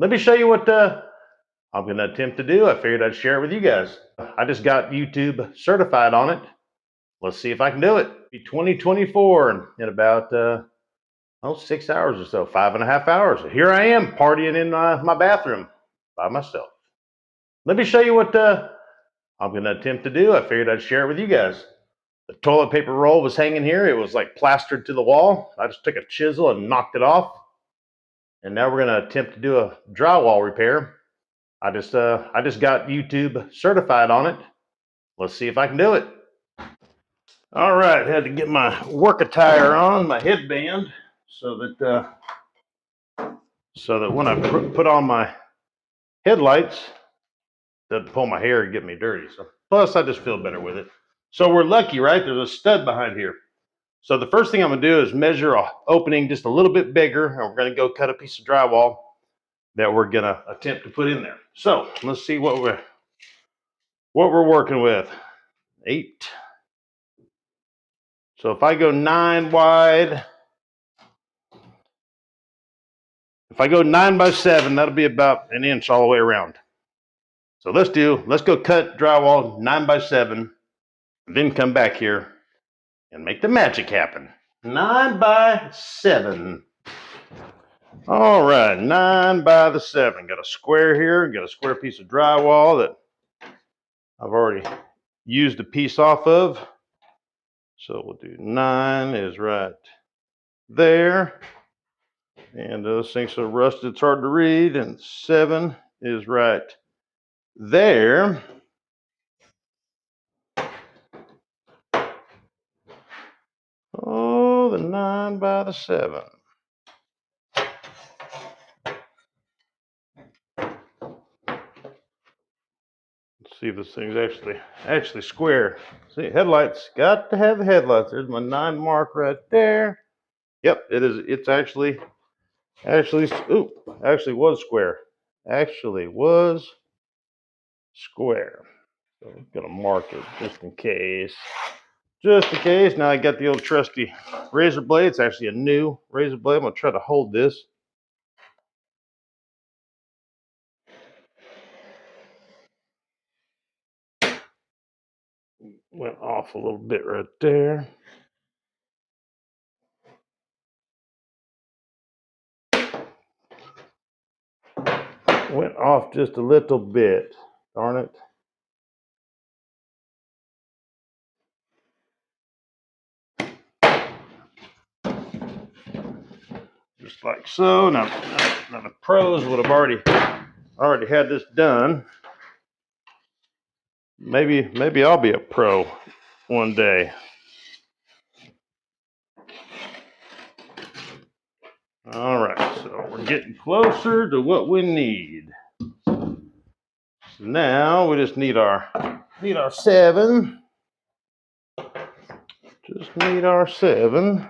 Let me show you what I'm going to attempt to do. I figured I'd share it with you guys. I just got YouTube certified on it. Let's see if I can do it. 2024 in about 6 hours or so, 5.5 hours. Here I am partying in my bathroom by myself. Let me show you what I'm going to attempt to do. I figured I'd share it with you guys. The toilet paper roll was hanging here. It was like plastered to the wall. I just took a chisel and knocked it off. And now we're going to attempt to do a drywall repair. I just got YouTube certified on it. Let's see if I can do it. All right, had to get my work attire on, my headband, so that when I put on my headlights, it doesn't pull my hair and get me dirty. So plus, I just feel better with it. So we're lucky, right? There's a stud behind here. So the first thing I'm gonna do is measure an opening just a little bit bigger, and we're gonna go cut a piece of drywall that we're gonna attempt to put in there. So let's see what we're working with. 8. So if I go 9 wide, if I go 9 by 7, that'll be about an inch all the way around. So let's go cut drywall 9 by 7, then come back here and make the magic happen. 9 by 7. All right, 9 by the 7. Got a square here, got a square piece of drywall that I've already used a piece off of. So we'll do 9 is right there. And those things so rusted it's hard to read. And 7 is right there. Oh, the 9 by the 7. Let's see if this thing's actually square. See, headlights, got to have the headlights. There's my 9 mark right there. Yep, it is. It's actually was square. Actually was square. So I'm gonna mark it just in case. Just in case. Now I got the old trusty razor blade. It's actually a new razor blade. I'm gonna try to hold this. Went off a little bit right there. Went off just a little bit. Darn it. Just like so. Now the pros would have already had this done. Maybe I'll be a pro one day. All right, so we're getting closer to what we need. So now we just need our 7. Just need our 7.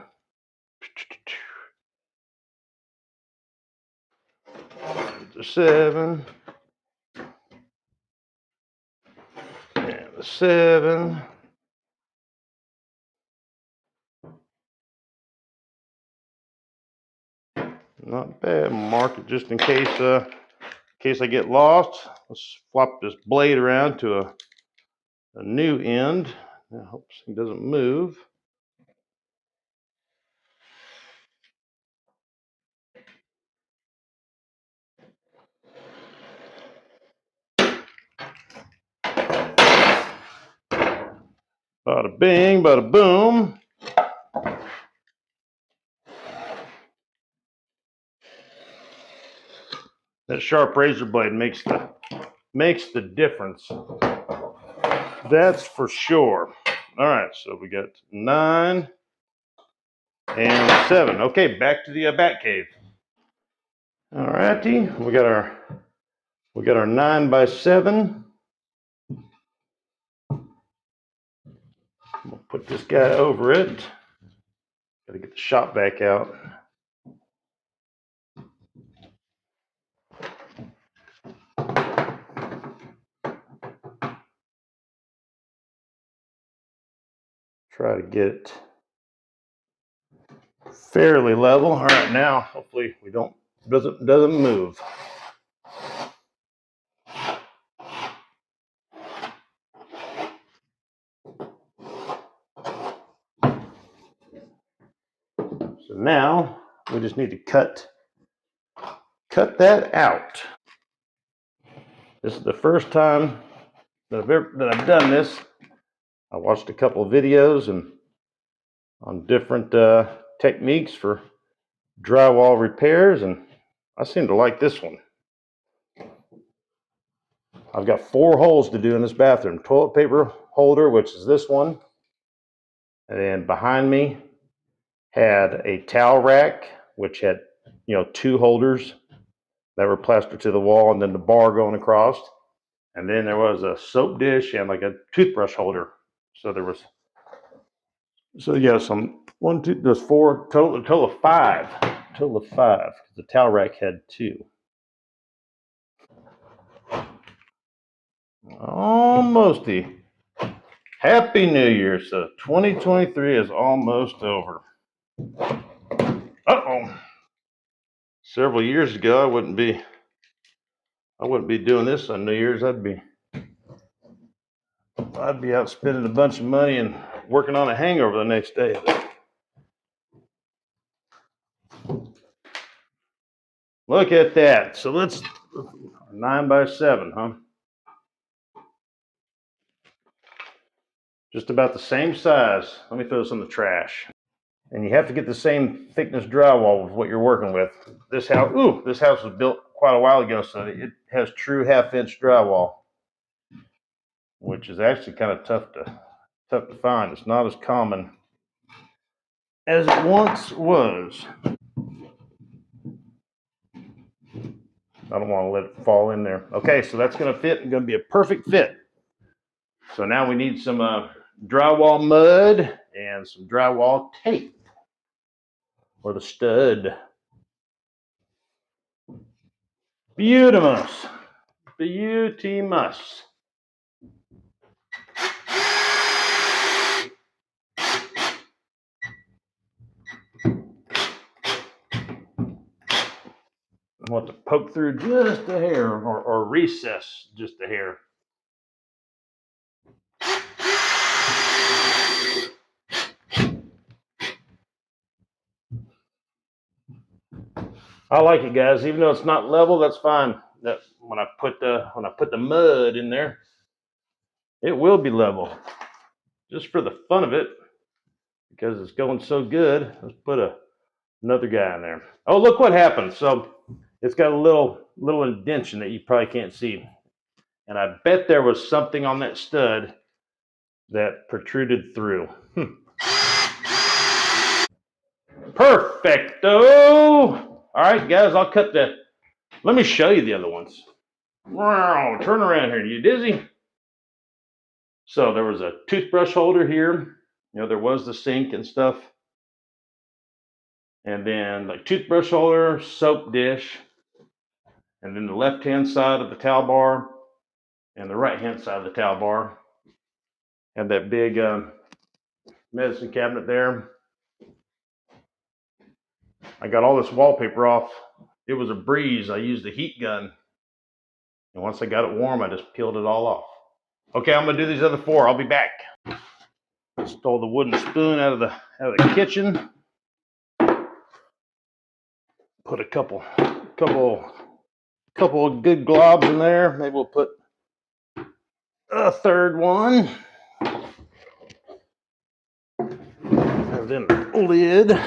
The 7. And the 7. Not bad. Mark it just in case I get lost. Let's flop this blade around to a new end. I hope this thing doesn't move. Bada bing, bada boom. That sharp razor blade makes the difference. That's for sure. All right, so we got 9 and 7. Okay, back to the bat cave. All righty, we got our 9 by 7. We'll put this guy over it. Got to get the shop vac out. Try to get it fairly level. All right, now hopefully we doesn't move. now we just need to cut that out. This is the first time that I've done this. I watched a couple of videos and on different techniques for drywall repairs, and I seem to like this one. I've got 4 holes to do in this bathroom. Toilet paper holder, which is this one. And then behind me had a towel rack, which had, 2 holders that were plastered to the wall, and then the bar going across. And then there was a soap dish and like a toothbrush holder. So there was, there's 4 total, a total of 5. Total of 5. The towel rack had 2. Almosty. Happy New Year. So 2023 is almost over. Uh-oh. Several years ago, I wouldn't be doing this on New Year's. I'd be out spending a bunch of money and working on a hangover the next day. Look at that. So let's 9 by 7, huh? Just about the same size. Let me throw this in the trash. And you have to get the same thickness drywall with what you're working with. This house was built quite a while ago, so it has true 1/2-inch drywall, which is actually kind of tough to find. It's not as common as it once was. I don't want to let it fall in there. Okay, so that's going to fit and going to be a perfect fit. So now we need some drywall mud and some drywall tape, or the stud. Beautimus. Beautimus. I want to poke through just a hair, or recess just a hair. I like it, guys. Even though it's not level, that's fine. That when I put the mud in there, it will be level. Just for the fun of it, because it's going so good. Let's put another guy in there. Oh, look what happened. So it's got a little indentation that you probably can't see, and I bet there was something on that stud that protruded through. Perfecto. All right, guys, I'll cut that. Let me show you the other ones. Wow, turn around here. You dizzy? So there was a toothbrush holder here. There was the sink and stuff. And then the toothbrush holder, soap dish. And then the left-hand side of the towel bar and the right-hand side of the towel bar. Had that big medicine cabinet there. I got all this wallpaper off. It was a breeze. I used a heat gun. And once I got it warm, I just peeled it all off. Okay, I'm gonna do these other 4. I'll be back. Stole the wooden spoon out of the kitchen. Put a couple of good globs in there. Maybe we'll put a third one. And then the lid.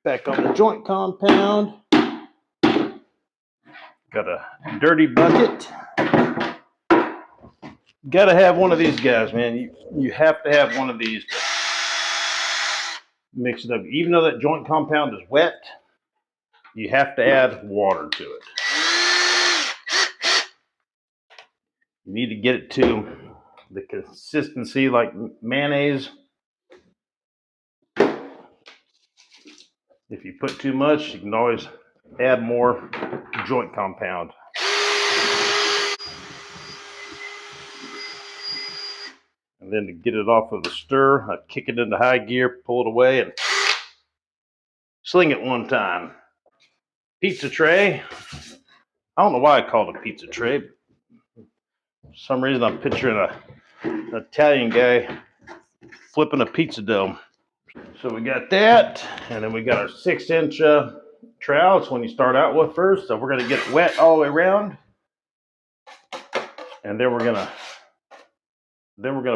Back on the joint compound. Got a dirty bucket. Got to have one of these guys, man. You have to have one of these to mix it up. Even though that joint compound is wet, you have to add water to it. You need to get it to the consistency like mayonnaise. If you put too much, you can always add more joint compound. And then to get it off of the stir, I kick it into high gear, pull it away, and sling it one time. Pizza tray. I don't know why I called it a pizza tray. For some reason, I'm picturing an Italian guy flipping a pizza dough. So we got that, and then we got our 6-inch trowel. It's when you start out with first. So we're gonna get it wet all the way around, and then we're gonna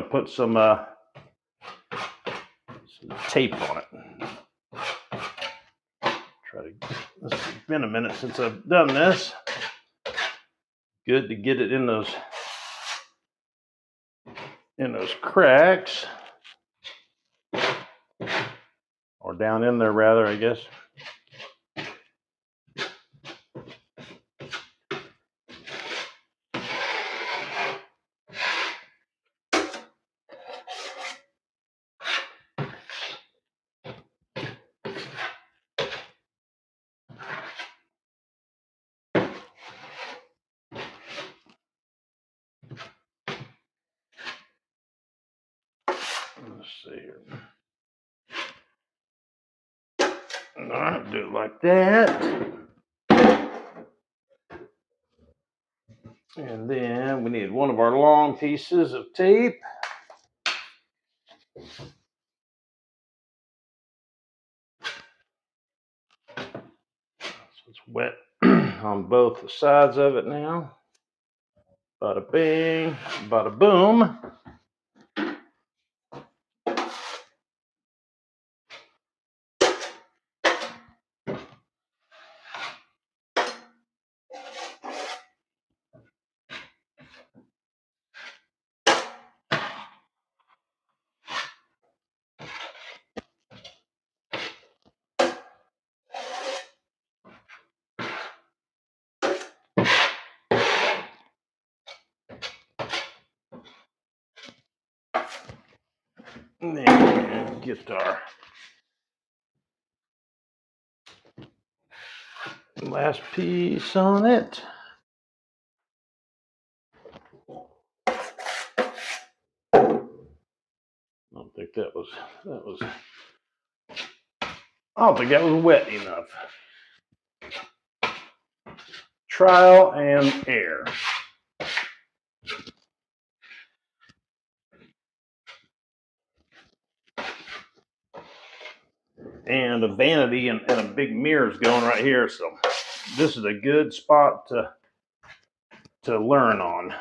put some tape on it. It's been a minute since I've done this. Good to get it in those cracks, or down in there rather, I guess. Let's see here. All right, do it like that. And then we need one of our long pieces of tape. So it's wet on both sides of it now. Bada bing, bada boom. And then get our last piece on it. I don't think that was I don't think that was wet enough. Trial and error. And a vanity and a big mirror is going right here, so this is a good spot to learn on.